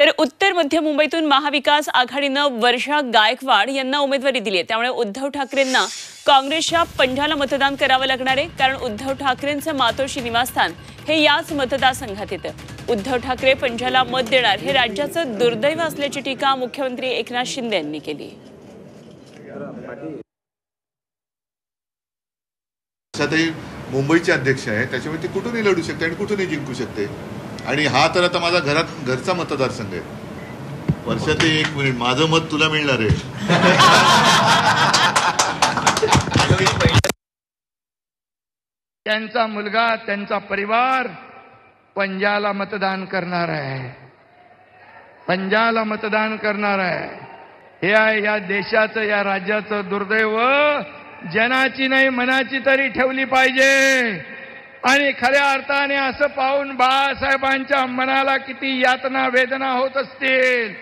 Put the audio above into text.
तर उत्तर मध्य मुंबईतून महाविकास आघाडीनं वर्षा गायकवाड यांना उमेदवारी दिली आहे। त्यामुळे उद्धव ठाकरेंना काँग्रेसच्या पंजाला मतदान करावं लागणार आहे, कारण उद्धव ठाकरेंचं मातोश्री निवासस्थान हे याच मतदारसंघात येतं। उद्धव ठाकरे पंजाला मत देणार हे राज्याचं दुर्दैव असल्याची टीका मुख्यमंत्री एकनाथ शिंदे यांनी केली। सध्या मुंबईचे अध्यक्ष आहे, त्याच्यामुळे ते कुठूनही लढू शकते आणि कुठूनही जिंकू शकते। आणि हा तर आता माझा घरचा मतदारसंघ आहे। वर्षात 1 मिनिट माझं मत तुला मिळणार आहे। त्यांचा मुलगा त्यांचा परिवार पंजाला मतदान करणार आहे, पंजाला मतदान करणार आहे। हे आहे या देशाचं, या राज्याचं दुर्दैव। जनाची नाही मनाची तरी ठेवली पाहिजे। आणि खऱ्या अर्थाने असं पाहून बाळासाहेबांच्या मनाला किती यातना वेदना होत असतील।